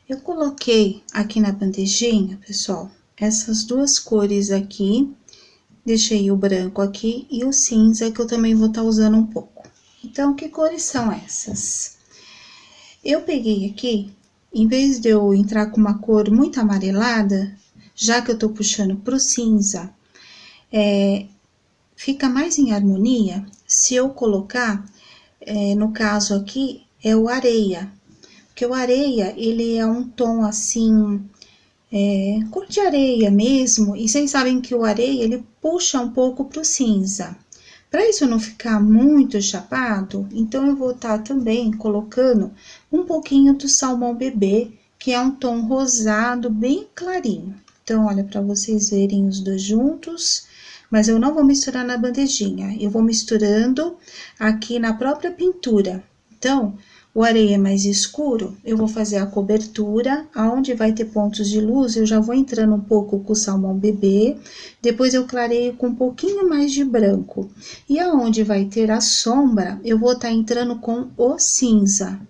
Eu coloquei aqui na bandejinha, pessoal, essas duas cores aqui, deixei o branco aqui e o cinza, que eu também vou estar usando um pouco. Então, que cores são essas? Eu peguei aqui, em vez de eu entrar com uma cor muito amarelada, já que eu tô puxando pro cinza, fica mais em harmonia se eu colocar, no caso aqui, é o areia. Porque o areia, ele é um tom assim, cor de areia mesmo, e vocês sabem que o areia, ele puxa um pouco pro cinza. Para isso não ficar muito chapado, então eu vou estar também colocando um pouquinho do salmão bebê, que é um tom rosado bem clarinho. Então, olha, para vocês verem os dois juntos, mas eu não vou misturar na bandejinha, eu vou misturando aqui na própria pintura. Então, o areia mais escuro, eu vou fazer a cobertura, aonde vai ter pontos de luz, eu já vou entrando um pouco com o salmão bebê, depois eu clareio com um pouquinho mais de branco. E aonde vai ter a sombra, eu vou estar entrando com o cinza.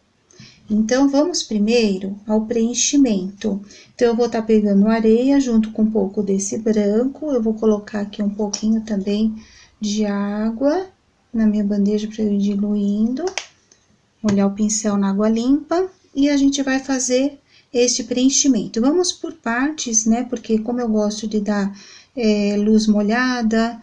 Então, vamos primeiro ao preenchimento. Então, eu vou estar pegando areia junto com um pouco desse branco, eu vou colocar aqui um pouquinho também de água na minha bandeja para eu ir diluindo. Molhar o pincel na água limpa e a gente vai fazer este preenchimento. Vamos por partes, né? Porque como eu gosto de dar luz molhada,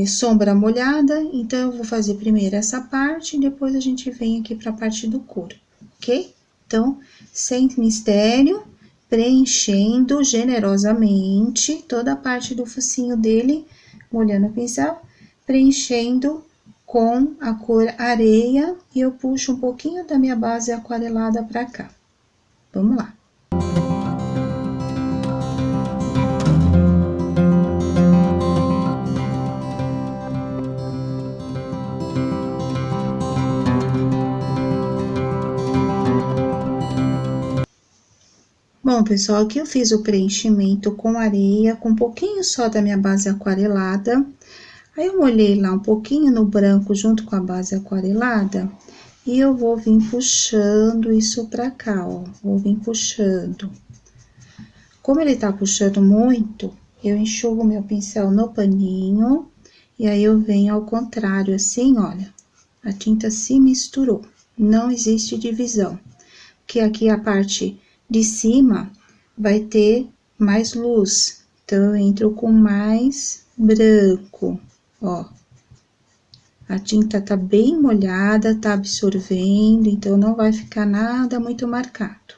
sombra molhada, então eu vou fazer primeiro essa parte e depois a gente vem aqui para a parte do corpo, ok? Então, sem mistério, preenchendo generosamente toda a parte do focinho dele, molhando o pincel, preenchendo com a cor areia e eu puxo um pouquinho da minha base aquarelada pra cá. Vamos lá. Bom, pessoal, aqui eu fiz o preenchimento com areia, com um pouquinho só da minha base aquarelada. Aí, eu molhei lá um pouquinho no branco junto com a base aquarelada e eu vou vir puxando isso pra cá, ó. Vou vir puxando. Como ele tá puxando muito, eu enxugo meu pincel no paninho e aí eu venho ao contrário, assim, olha. A tinta se misturou, não existe divisão. Porque aqui a parte de cima vai ter mais luz, então eu entro com mais branco, ó. A tinta tá bem molhada, tá absorvendo, então não vai ficar nada muito marcado.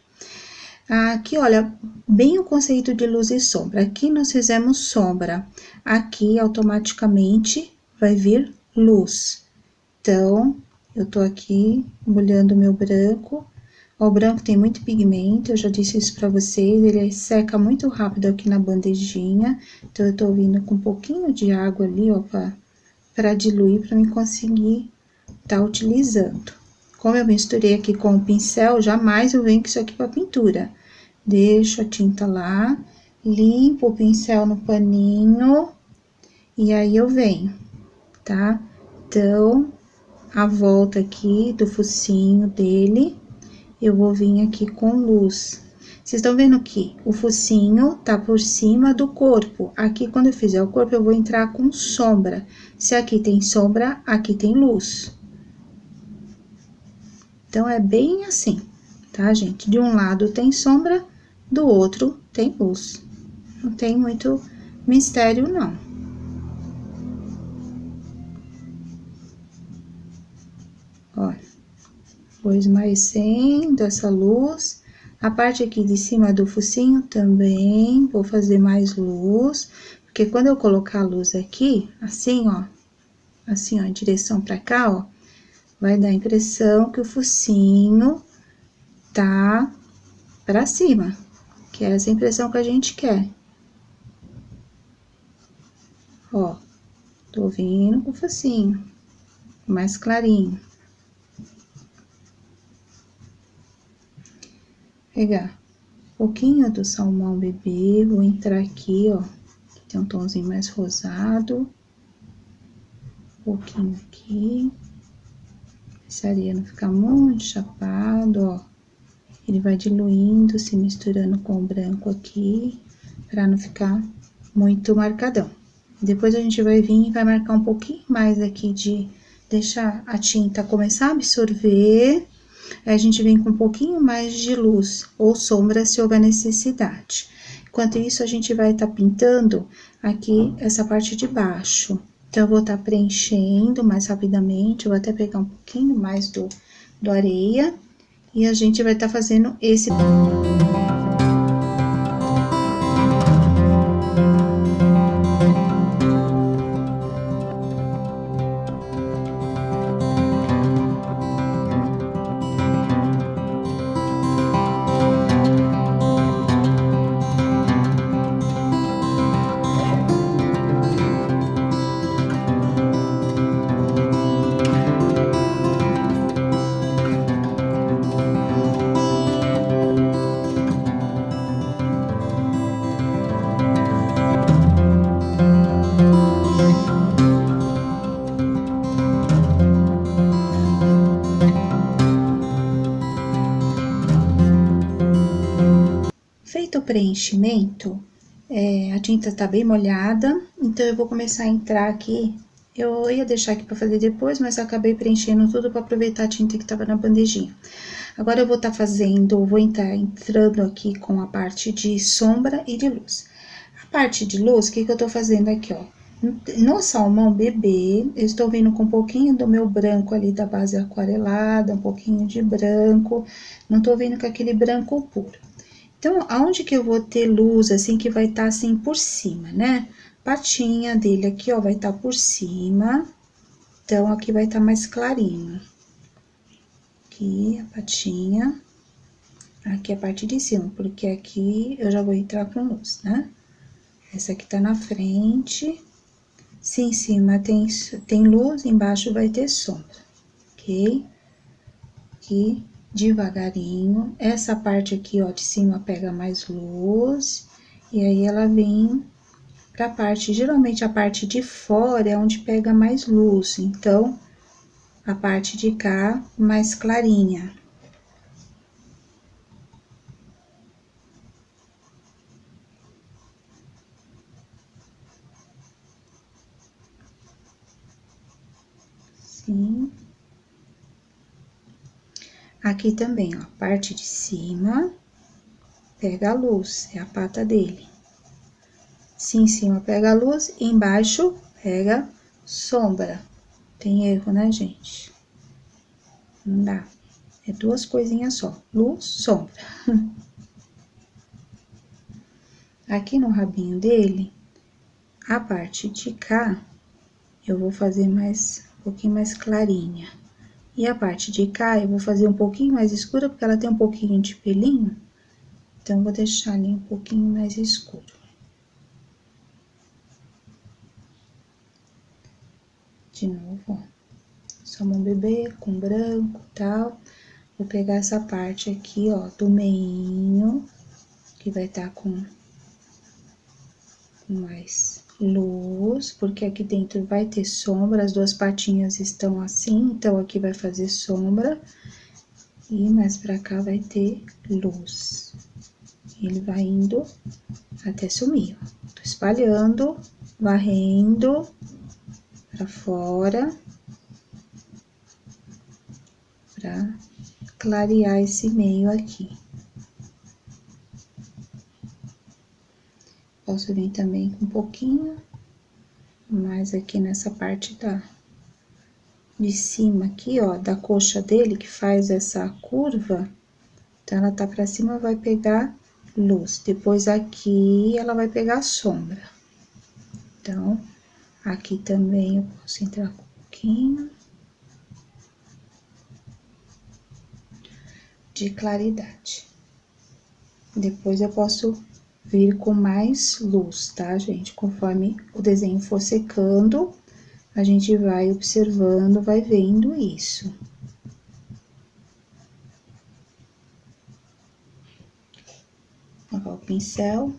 Aqui, olha, bem o conceito de luz e sombra. Aqui nós fizemos sombra, aqui automaticamente vai vir luz. Então, eu tô aqui molhando o meu branco. O branco tem muito pigmento, eu já disse isso pra vocês, ele seca muito rápido aqui na bandejinha. Então, eu tô vindo com um pouquinho de água ali, ó, pra diluir, pra me conseguir tá utilizando. Como eu misturei aqui com o pincel, jamais eu venho com isso aqui pra pintura. Deixo a tinta lá, limpo o pincel no paninho, e aí eu venho, tá? Então, a volta aqui do focinho dele, eu vou vir aqui com luz. Vocês estão vendo que o focinho tá por cima do corpo. Aqui, quando eu fizer o corpo, eu vou entrar com sombra. Se aqui tem sombra, aqui tem luz. Então, é bem assim, tá, gente? De um lado tem sombra, do outro tem luz. Não tem muito mistério, não. Olha, vou esmaecendo essa luz. A parte aqui de cima do focinho também vou fazer mais luz, porque quando eu colocar a luz aqui, assim, ó, em direção pra cá, ó, vai dar a impressão que o focinho tá pra cima, que é essa impressão que a gente quer. Ó, tô vindo com o focinho mais clarinho. Pegar um pouquinho do salmão bebê, vou entrar aqui, ó, que tem um tomzinho mais rosado. Um pouquinho aqui. Essa areia não ficar muito chapado, ó. Ele vai diluindo, se misturando com o branco aqui, pra não ficar muito marcadão. Depois a gente vai vir e vai marcar um pouquinho mais aqui de deixar a tinta começar a absorver. Aí a gente vem com um pouquinho mais de luz ou sombra se houver necessidade. Enquanto isso, a gente vai tá pintando aqui essa parte de baixo. Então, eu vou tá preenchendo mais rapidamente, eu vou até pegar um pouquinho mais do areia. E a gente vai tá fazendo esse... Feito o preenchimento, a tinta tá bem molhada, então eu vou começar a entrar aqui. Eu ia deixar aqui pra fazer depois, mas eu acabei preenchendo tudo pra aproveitar a tinta que tava na bandejinha. Agora, eu vou tá fazendo, vou entrar entrando aqui com a parte de sombra e de luz. A parte de luz, o que que eu tô fazendo aqui, ó? No salmão bebê, eu estou vindo com um pouquinho do meu branco ali da base aquarelada, um pouquinho de branco, não tô vindo com aquele branco puro. Então, aonde que eu vou ter luz, assim, que vai estar, assim, por cima, né? Patinha dele aqui, ó, vai estar por cima. Então, aqui vai estar mais clarinho. Aqui, a patinha. Aqui a parte de cima, porque aqui eu já vou entrar com luz, né? Essa aqui tá na frente. Se em cima tem luz, embaixo vai ter sombra, ok? Aqui, devagarinho. Essa parte aqui, ó, de cima pega mais luz. E aí, ela vem pra parte, geralmente a parte de fora é onde pega mais luz. Então, a parte de cá, mais clarinha. Sim. Aqui também, ó, parte de cima, pega a luz, é a pata dele. Se em cima pega a luz, embaixo pega sombra. Tem erro, né, gente? Não dá. É duas coisinhas só, luz, sombra. Aqui no rabinho dele, a parte de cá, eu vou fazer um pouquinho mais clarinha. E a parte de cá, eu vou fazer um pouquinho mais escura, porque ela tem um pouquinho de pelinho. Então, eu vou deixar ali um pouquinho mais escuro. De novo, ó. Salmão bebê com branco e tal. Vou pegar essa parte aqui, ó, do meinho, que vai estar com mais luz, porque aqui dentro vai ter sombra, as duas patinhas estão assim, então aqui vai fazer sombra. E mais pra cá vai ter luz. Ele vai indo até sumir, ó. Tô espalhando, varrendo pra fora, pra clarear esse meio aqui. Posso vir também com um pouquinho mais aqui nessa parte de cima aqui, ó, da coxa dele, que faz essa curva. Então, ela tá pra cima, vai pegar luz. Depois, aqui, ela vai pegar sombra. Então, aqui também eu posso entrar com um pouquinho de claridade. Depois, eu posso vir com mais luz, tá, gente? Conforme o desenho for secando, a gente vai observando, vai vendo isso. Vou pegar o pincel,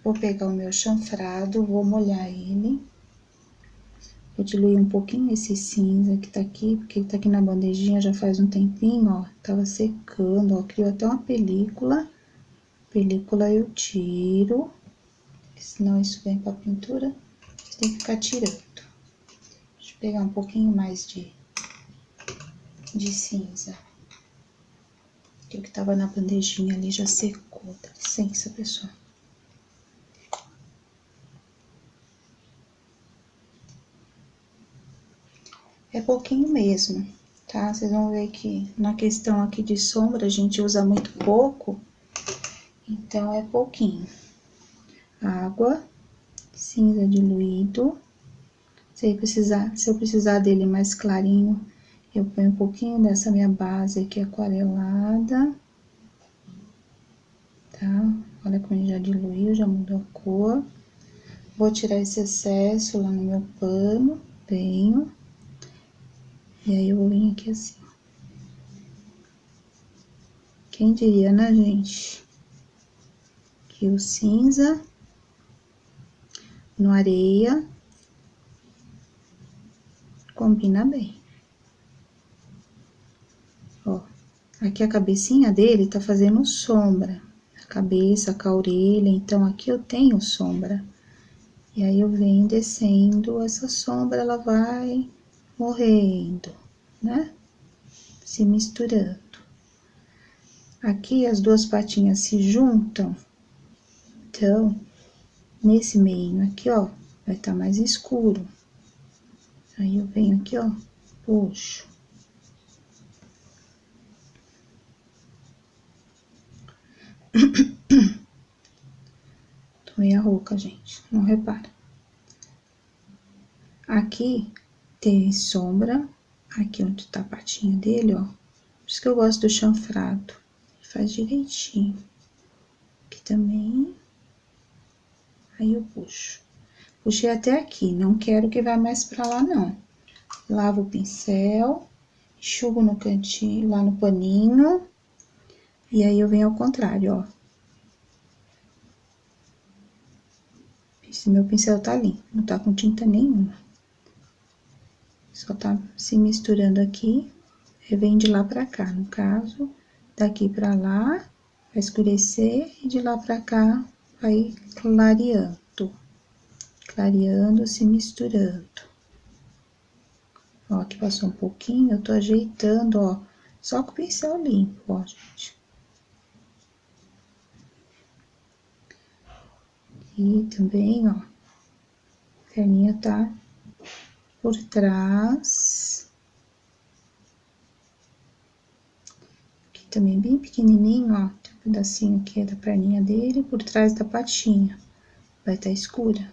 vou pegar o meu chanfrado, vou molhar ele Vou diluir um pouquinho esse cinza que tá aqui, porque ele tá aqui na bandejinha já faz um tempinho, ó. Tava secando, ó, criou até uma película. Película eu tiro, senão isso vem pra pintura, você tem que ficar tirando. Deixa eu pegar um pouquinho mais de cinza. Que o que tava na bandejinha ali já secou, dá licença, pessoal. É pouquinho mesmo, tá? Vocês vão ver que na questão aqui de sombra a gente usa muito pouco, então é pouquinho. Água, cinza diluído. Se eu precisar dele mais clarinho, eu ponho um pouquinho dessa minha base aqui aquarelada, tá? Olha como ele já diluiu, já mudou a cor. Vou tirar esse excesso lá no meu pano, venho. E aí, eu vou vir aqui assim, ó. Quem diria, né, gente? Que o cinza no areia combina bem. Ó, aqui a cabecinha dele tá fazendo sombra. A cabeça com a orelha, então aqui eu tenho sombra. E aí, eu venho descendo, essa sombra, ela vai morrendo, né? Se misturando. Aqui, as duas patinhas se juntam, então, nesse meio aqui, ó, vai estar mais escuro. Aí, eu venho aqui, ó, puxo. Tô meio rouca, gente, não repara. Aqui, tem sombra, aqui onde tá a patinha dele, ó. Por isso que eu gosto do chanfrado, faz direitinho. Aqui também. Aí, eu puxo. Puxei até aqui, não quero que vá mais pra lá, não. Lavo o pincel, enxugo no cantinho, lá no paninho. E aí, eu venho ao contrário, ó. Esse meu pincel tá limpo, não tá com tinta nenhuma. Só tá se misturando aqui, e vem de lá pra cá. No caso, daqui pra lá, vai escurecer, e de lá pra cá, vai clareando. Clareando, se misturando. Ó, aqui passou um pouquinho, eu tô ajeitando, ó, só com o pincel limpo, ó, gente. E também, ó, a perninha tá por trás. Aqui também bem pequenininho, ó, tem um pedacinho aqui da perninha dele, por trás da patinha. Vai tá escura.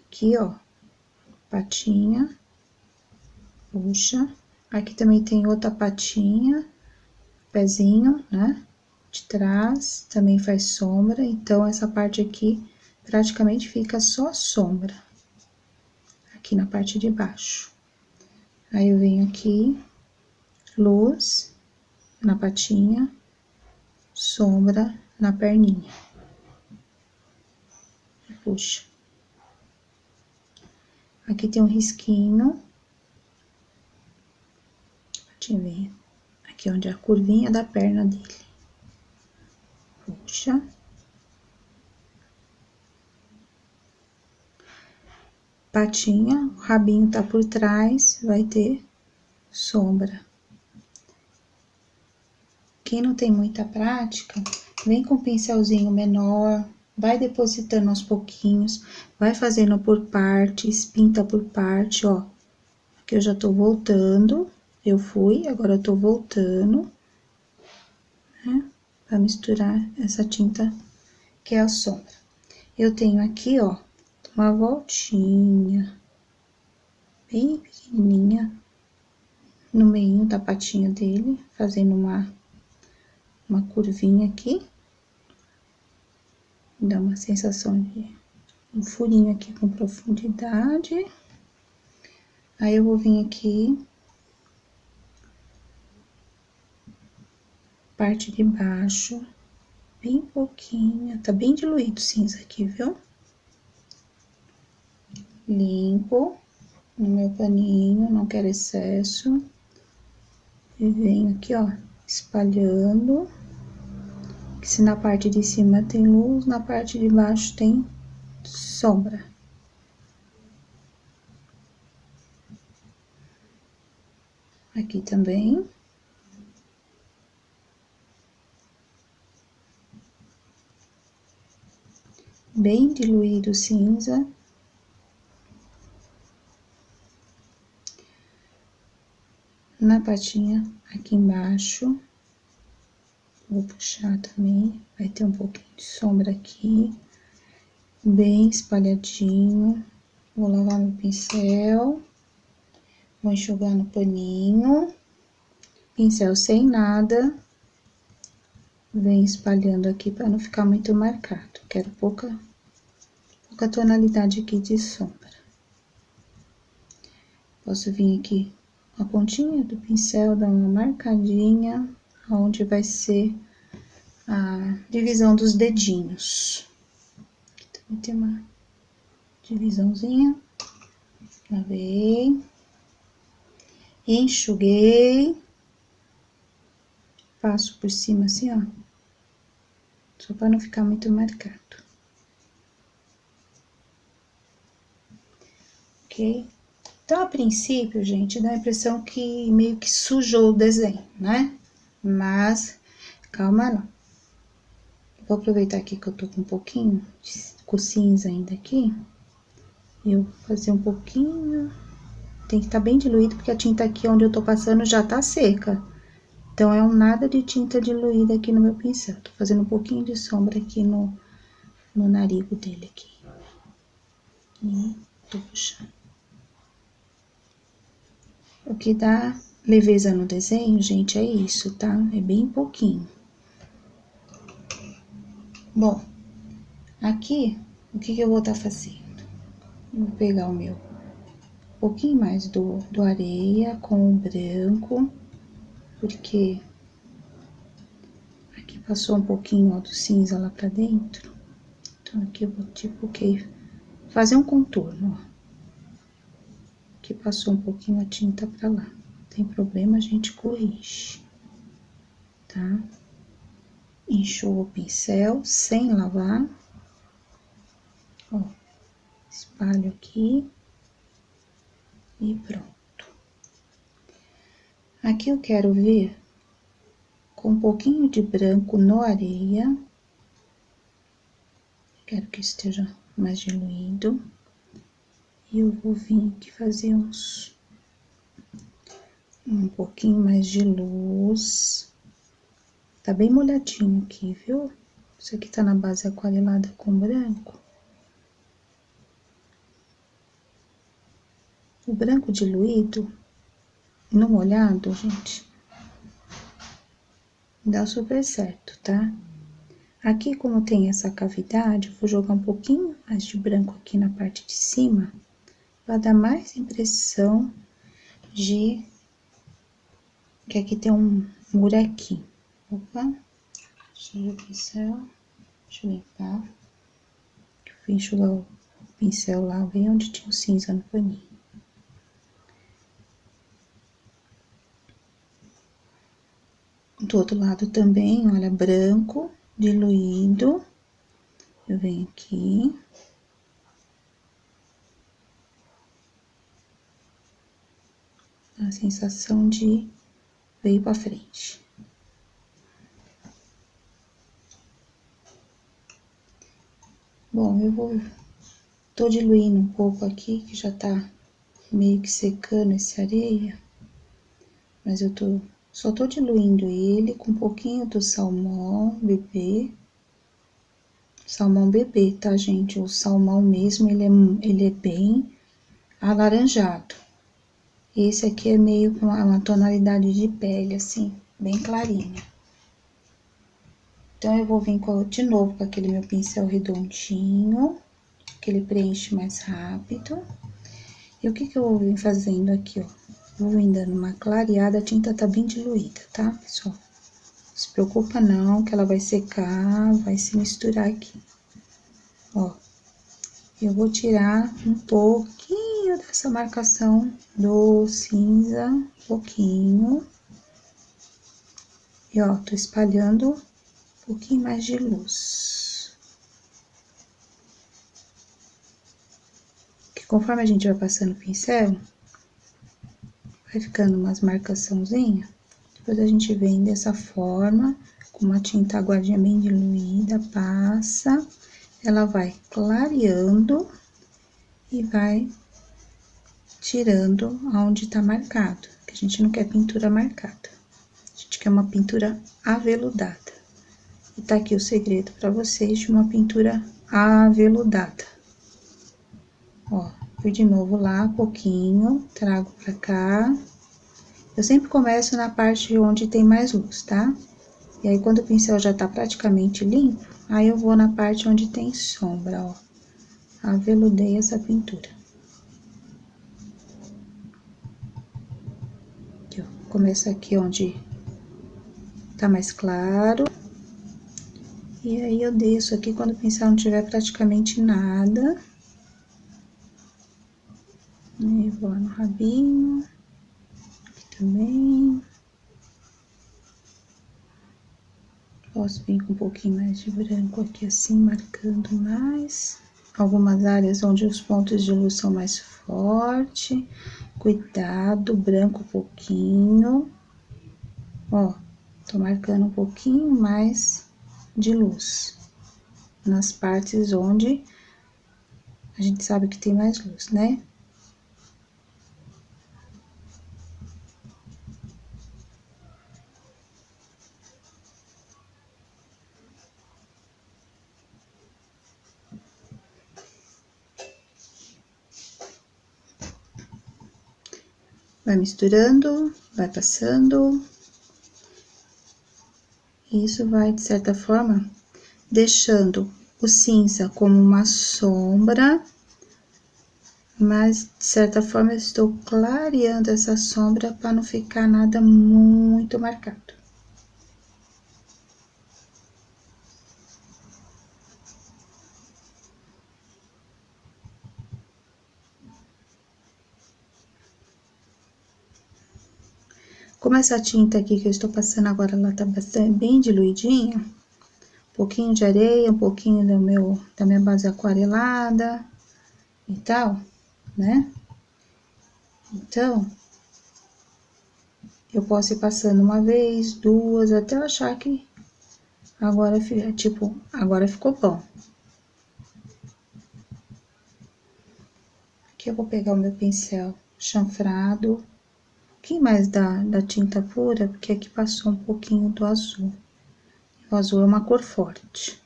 Aqui, ó, patinha, puxa. Aqui também tem outra patinha, pezinho, né? De trás, também faz sombra, então essa parte aqui praticamente fica só sombra. Aqui na parte de baixo. Aí, eu venho aqui, luz na patinha, sombra na perninha. Puxa. Aqui tem um risquinho. Deixa eu ver. Aqui onde é a curvinha da perna dele. Puxa. Patinha, o rabinho tá por trás, vai ter sombra. Quem não tem muita prática, vem com um pincelzinho menor, vai depositando aos pouquinhos, vai fazendo por partes, pinta por parte, ó. Aqui eu já tô voltando, eu fui, agora eu tô voltando, né? Pra misturar essa tinta que é a sombra. Eu tenho aqui, ó, uma voltinha bem pequenininha no meio da patinha dele, fazendo uma curvinha aqui. Dá uma sensação de um furinho aqui com profundidade. Aí, eu vou vir aqui, parte de baixo, bem pouquinho, tá bem diluído o cinza aqui, viu? limpo no meu paninho, não quero excesso. E venho aqui, ó, espalhando. Que se na parte de cima tem luz, na parte de baixo tem sombra. Aqui também. Bem diluído o cinza. Na patinha aqui embaixo. Vou puxar também, vai ter um pouquinho de sombra aqui. Bem espalhadinho. Vou lavar meu pincel. Vou enxugar no paninho. Pincel sem nada. Vem espalhando aqui para não ficar muito marcado. Quero pouca tonalidade aqui de sombra. Posso vir aqui a pontinha do pincel, dar uma marcadinha, onde vai ser a divisão dos dedinhos. Aqui também tem uma divisãozinha. Lavei. Enxuguei. Passo por cima assim, ó. Só para não ficar muito marcado. Ok? Então, a princípio, gente, dá a impressão que meio que sujou o desenho, né? Mas, calma lá. Vou aproveitar aqui que eu tô com um pouquinho com cinza ainda aqui. E eu vou fazer um pouquinho. Tem que estar bem diluído, porque a tinta aqui onde eu tô passando já tá seca. Então, é um nada de tinta diluída aqui no meu pincel. Tô fazendo um pouquinho de sombra aqui no narigo dele aqui. E tô puxando. O que dá leveza no desenho, gente, é isso, tá? É bem pouquinho. Bom, aqui, o que eu vou estar fazendo? Eu vou pegar o meu um pouquinho mais do areia com o branco, porque aqui passou um pouquinho, ó, do cinza lá pra dentro. Então, aqui eu vou, tipo, fazer um contorno, ó. Aqui passou um pouquinho a tinta pra lá. Tem problema, a gente corrige, tá? Enxugo o pincel sem lavar. Ó, espalho aqui. E pronto. Aqui eu quero ver com um pouquinho de branco no areia. Quero que esteja mais diluído. E eu vou vir aqui fazer um pouquinho mais de luz. Tá bem molhadinho aqui, viu? Isso aqui tá na base aquarelada com branco. O branco diluído, no molhado, gente, dá super certo, tá? Aqui, como tem essa cavidade, eu vou jogar um pouquinho mais de branco aqui na parte de cima, vai dar mais impressão de que aqui tem um buraquinho. Opa, suja o pincel, deixa eu limpar. Eu vou enxugar o pincel lá, bem onde tinha o cinza no paninho. Do outro lado também, olha, branco, diluído. Eu venho aqui. A sensação de veio pra frente. Bom, tô diluindo um pouco aqui, que já tá meio que secando esse areia. Mas só tô diluindo ele com um pouquinho do salmão bebê. Salmão bebê, tá, gente? O salmão mesmo, ele é bem alaranjado. Esse aqui é meio com uma tonalidade de pele, assim, bem clarinha. Então, eu vou vir de novo com aquele meu pincel redondinho, que ele preenche mais rápido. E o que eu vou vir fazendo aqui, ó? Vou vir dando uma clareada, a tinta tá bem diluída, tá, pessoal? Não se preocupa não, que ela vai secar, vai se misturar aqui. Ó, eu vou tirar um pouquinho dessa marcação do cinza, um pouquinho. E, ó, tô espalhando um pouquinho mais de luz. Que conforme a gente vai passando o pincel, vai ficando umas marcaçãozinhas. Depois a gente vem dessa forma, com uma tinta aguadinha bem diluída, passa. Ela vai clareando e vai tirando aonde tá marcado. Que a gente não quer pintura marcada. A gente quer uma pintura aveludada. E tá aqui o segredo pra vocês de uma pintura aveludada. Ó, fui de novo lá, pouquinho, trago pra cá. Eu sempre começo na parte onde tem mais luz, tá? E aí, quando o pincel já tá praticamente limpo, aí eu vou na parte onde tem sombra, ó. Aveludei essa pintura. Aqui, ó. Começo aqui onde tá mais claro. E aí, eu desço aqui quando o pincel não tiver praticamente nada. E vou no rabinho. Aqui também. Posso vir com um pouquinho mais de branco aqui assim, marcando mais. Algumas áreas onde os pontos de luz são mais fortes. Cuidado, branco um pouquinho. Ó, tô marcando um pouquinho mais de luz. Nas partes onde a gente sabe que tem mais luz, né? Vai misturando, vai passando. Isso vai, de certa forma, deixando o cinza como uma sombra, mas, de certa forma, eu estou clareando essa sombra para não ficar nada muito marcado. Como essa tinta aqui que eu estou passando agora, ela tá bastante, bem diluidinha, um pouquinho de areia, um pouquinho da minha base aquarelada e tal, né? Então, eu posso ir passando uma vez, duas, até eu achar que agora, tipo, agora ficou bom. Aqui eu vou pegar o meu pincel chanfrado, um pouquinho mais da tinta pura, porque aqui passou um pouquinho do azul. O azul é uma cor forte.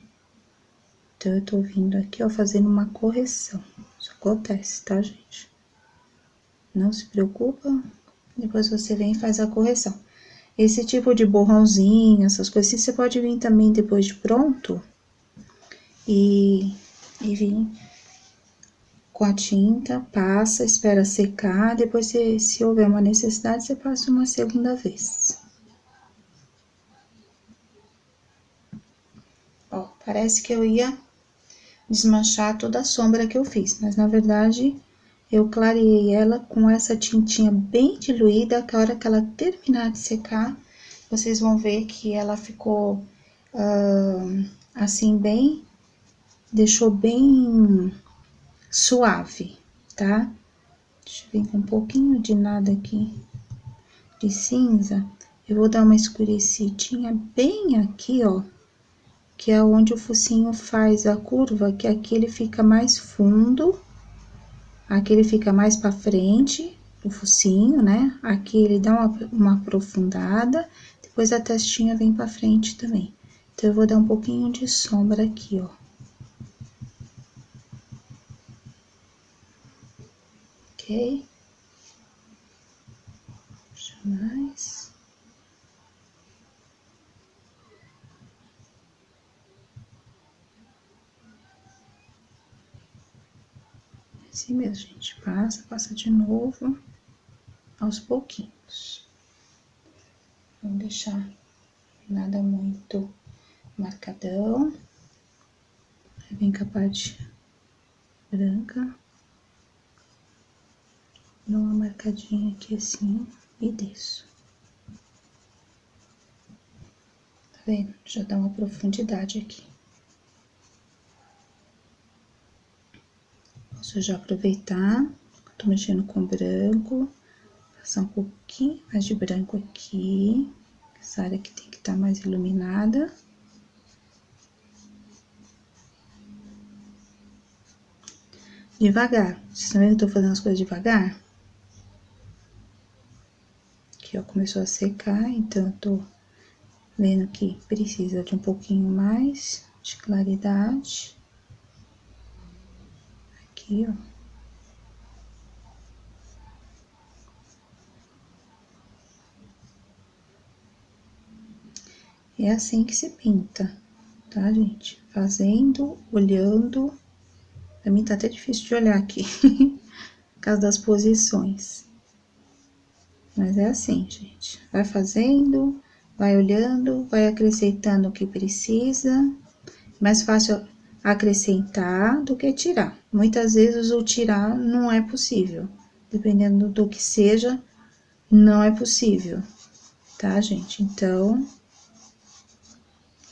Então, eu tô vindo aqui, ó, fazendo uma correção. Isso acontece, tá, gente? Não se preocupa, depois você vem e faz a correção. Esse tipo de borrãozinho, essas coisas assim, você pode vir também depois de pronto e vir com a tinta, passa, espera secar, depois se houver uma necessidade, você passa uma segunda vez. Ó, parece que eu ia desmanchar toda a sombra que eu fiz, mas na verdade eu clareei ela com essa tintinha bem diluída, que a hora que ela terminar de secar, vocês vão ver que ela ficou assim bem, deixou bem suave, tá? Deixa eu vir com um pouquinho de nada aqui de cinza, eu vou dar uma escurecidinha bem aqui, ó, que é onde o focinho faz a curva, que aqui ele fica mais fundo, aqui ele fica mais pra frente, o focinho, né? Aqui ele dá uma aprofundada, depois a testinha vem pra frente também. Então, eu vou dar um pouquinho de sombra aqui, ó. Ok? Puxa mais. Assim mesmo, gente. Passa de novo, aos pouquinhos. Não deixar nada muito marcadão. Aí vem com a parte branca. Dou uma marcadinha aqui assim e desço. Tá vendo? Já dá uma profundidade aqui. Posso já aproveitar, tô mexendo com branco, passar um pouquinho mais de branco aqui. Essa área aqui tem que estar mais iluminada. Devagar. Vocês estão vendo que eu tô fazendo as coisas devagar? Aqui, ó, começou a secar, então eu tô vendo que precisa de um pouquinho mais de claridade. Aqui, ó. É assim que se pinta, tá, gente? Fazendo, olhando. Pra mim tá até difícil de olhar aqui, por causa das posições. Mas é assim, gente. Vai fazendo, vai olhando, vai acrescentando o que precisa. Mais fácil acrescentar do que tirar. Muitas vezes o tirar não é possível. Dependendo do que seja, não é possível, tá, gente? Então,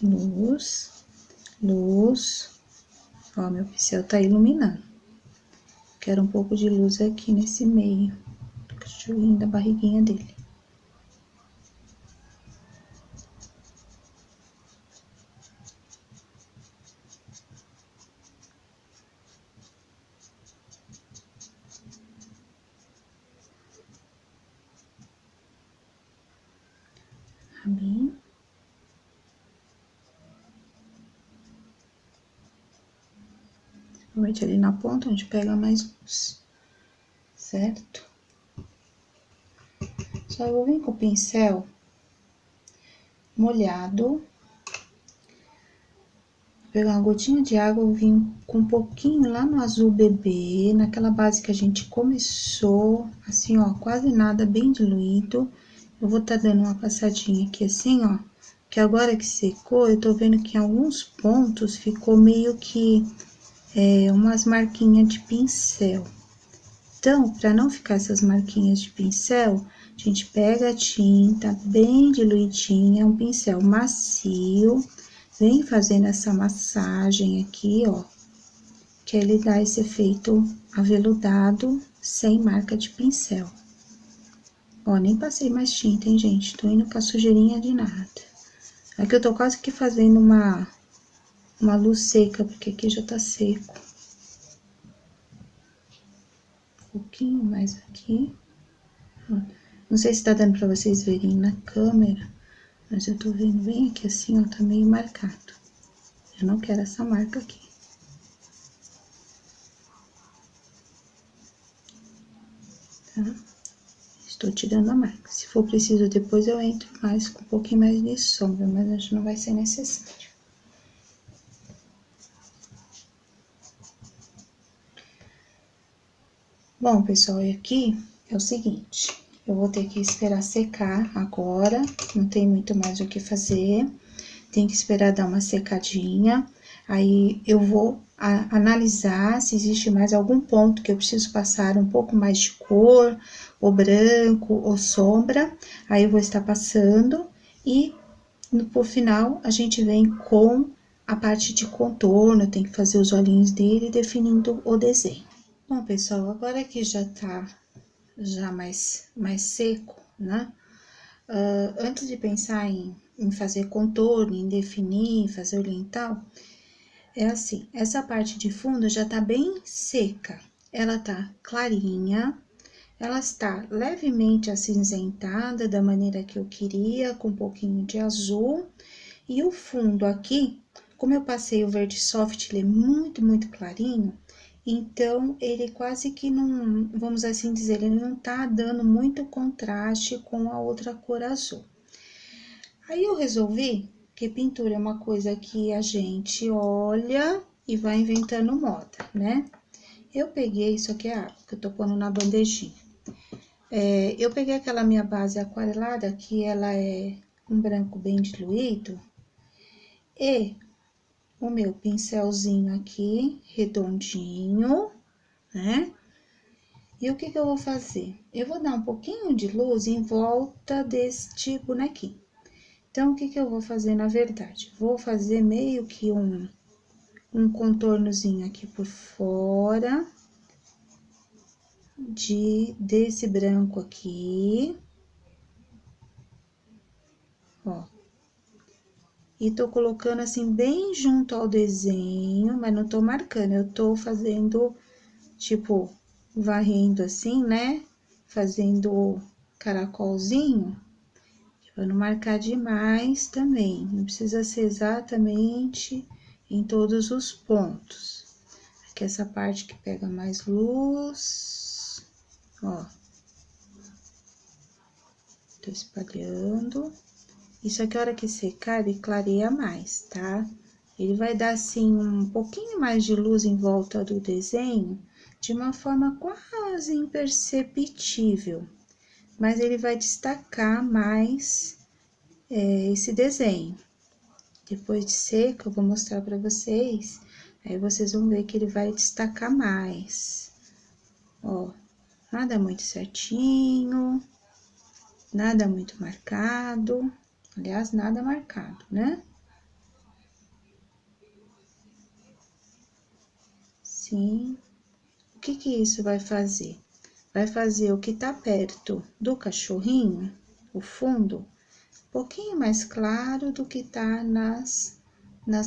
luz, luz. Ó, meu pincel tá iluminando. Quero um pouco de luz aqui nesse meio do cachorrinho, da barriguinha dele. Rabinho. Normalmente ali na ponta, onde pega mais luz, certo? Só vou vir com o pincel molhado. Vou pegar uma gotinha de água, eu vim com um pouquinho lá no azul bebê, naquela base que a gente começou, assim, ó, quase nada, bem diluído. Eu vou tá dando uma passadinha aqui assim, ó, que agora que secou, eu tô vendo que em alguns pontos ficou meio que umas marquinhas de pincel. Então, para não ficar essas marquinhas de pincel, a gente pega a tinta bem diluidinha, um pincel macio, vem fazendo essa massagem aqui, ó, que ele dá esse efeito aveludado, sem marca de pincel. Ó, nem passei mais tinta, hein, gente? Tô indo com a sujeirinha de nada. Aqui eu tô quase que fazendo uma luz seca, porque aqui já tá seco. Um pouquinho mais aqui. Não sei se tá dando pra vocês verem na câmera, mas eu tô vendo bem aqui assim, ó, tá meio marcado. Eu não quero essa marca aqui. Tá? Estou tirando a marca. Se for preciso, depois eu entro mais, com um pouquinho mais de sombra, mas acho que não vai ser necessário. Bom, pessoal, e aqui é o seguinte, eu vou ter que esperar secar agora, não tem muito mais o que fazer, tem que esperar dar uma secadinha, aí eu vou analisar se existe mais algum ponto que eu preciso passar um pouco mais de cor, ou branco, ou sombra, aí eu vou estar passando e por final a gente vem com a parte de contorno, tem que fazer os olhinhos dele definindo o desenho. Bom, pessoal, agora que já tá mais seco, né? Antes de pensar em fazer contorno, em definir, fazer oriental, é assim, essa parte de fundo já tá bem seca, ela tá clarinha, ela está levemente acinzentada da maneira que eu queria, com um pouquinho de azul, e o fundo aqui, como eu passei o verde soft, ele é muito clarinho, então ele quase que não, vamos assim dizer, ele não tá dando muito contraste com a outra cor azul. Aí eu resolvi que pintura é uma coisa que a gente olha e vai inventando moda, né? Eu peguei, isso aqui é a água que eu tô pondo na bandejinha. Eu peguei aquela minha base aquarelada, que ela é um branco bem diluído, e o meu pincelzinho aqui, redondinho, né? E o que que eu vou fazer? Eu vou dar um pouquinho de luz em volta deste bonequinho. Então, o que que eu vou fazer, na verdade? Vou fazer meio que um contornozinho aqui por fora desse branco aqui, ó. E tô colocando assim bem junto ao desenho, mas não tô marcando, eu tô fazendo, tipo, varrendo assim, né? Fazendo caracolzinho, pra não marcar demais também. Não precisa ser exatamente em todos os pontos. Aqui essa parte que pega mais luz, ó. Tô espalhando. Isso aqui, a hora que secar, ele clareia mais, tá? Ele vai dar, assim, um pouquinho mais de luz em volta do desenho, de uma forma quase imperceptível. Mas ele vai destacar mais esse desenho. Depois de seco, eu vou mostrar pra vocês, aí vocês vão ver que ele vai destacar mais. Ó, nada muito certinho, nada muito marcado. Aliás, nada marcado, né? Sim. O que que isso vai fazer? Vai fazer o que tá perto do cachorrinho, o fundo, um pouquinho mais claro do que tá nas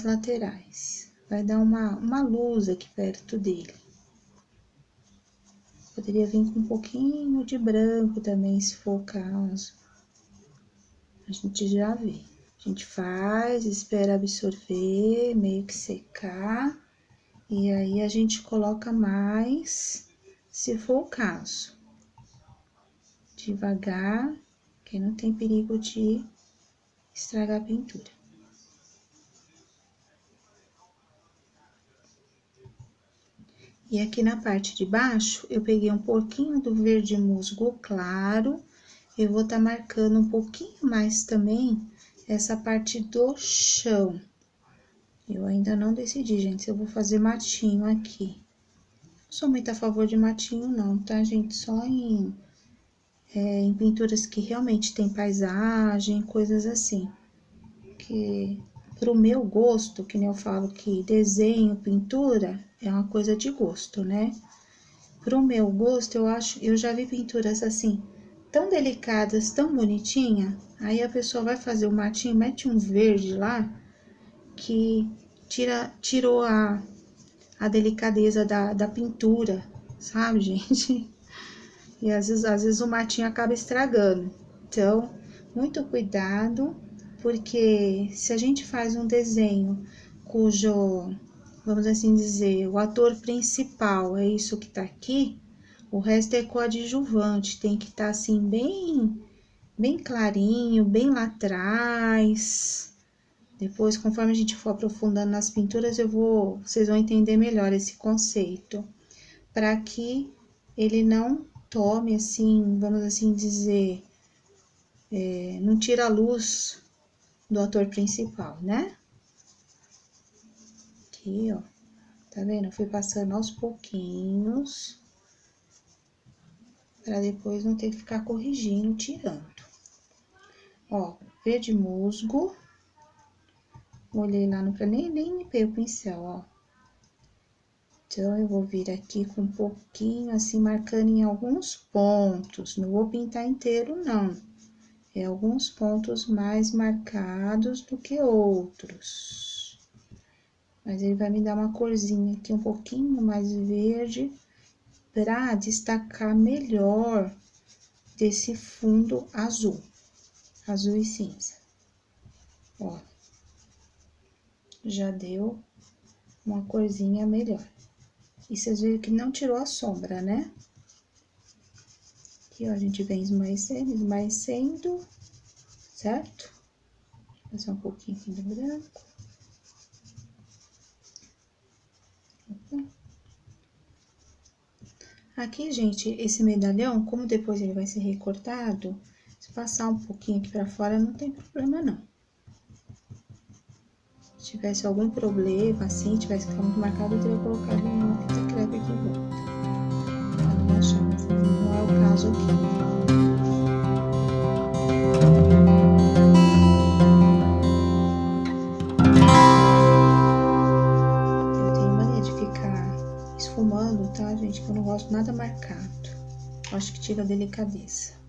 laterais. Vai dar uma luz aqui perto dele. Poderia vir com um pouquinho de branco também, se for o caso. A gente já vê. A gente faz, espera absorver, meio que secar. E aí, a gente coloca mais, se for o caso. Devagar, que não tem perigo de estragar a pintura. E aqui na parte de baixo, eu peguei um pouquinho do verde musgo claro. Eu vou tá marcando um pouquinho mais também essa parte do chão. Eu ainda não decidi, gente, se eu vou fazer matinho aqui. Não sou muito a favor de matinho não, tá, gente? Só em pinturas que realmente tem paisagem, coisas assim. Que pro meu gosto, que nem eu falo que desenho, pintura, é uma coisa de gosto, né? Pro meu gosto, eu já vi pinturas assim, tão delicadas, tão bonitinha, aí a pessoa vai fazer o matinho, mete um verde lá, que tirou a delicadeza da pintura, sabe, gente? E às vezes o matinho acaba estragando. Então, muito cuidado, porque se a gente faz um desenho cujo, vamos assim dizer, o ator principal é isso que tá aqui, o resto é coadjuvante, tem que estar assim bem clarinho, bem lá atrás. Depois, conforme a gente for aprofundando nas pinturas, vocês vão entender melhor esse conceito, para que ele não tome assim, vamos assim dizer, não tira a luz do ator principal, né? Aqui, ó, tá vendo? Eu fui passando aos pouquinhos, para depois não ter que ficar corrigindo, tirando. Ó, verde musgo, olhei lá no nem limpei o pincel, ó. Então, eu vou vir aqui com um pouquinho, assim, marcando em alguns pontos. Não vou pintar inteiro, não. É alguns pontos mais marcados do que outros. Mas ele vai me dar uma corzinha aqui um pouquinho mais verde, pra destacar melhor desse fundo azul. Azul e cinza. Ó. Já deu uma corzinha melhor. E vocês viram que não tirou a sombra, né? Aqui, ó, a gente vem esmaecendo, certo? Passar um pouquinho aqui de branco. Aqui, gente, esse medalhão, como depois ele vai ser recortado, se passar um pouquinho aqui pra fora, não tem problema, não. Se tivesse algum problema, assim, tivesse ficado muito marcado, eu teria colocado uma fita crepe aqui em volta. Pra não manchar, mas não é o caso aqui. Eu tenho mania de ficar esfumando, tá, gente? Que eu não gosto nada marcado. Acho que tira a delicadeza.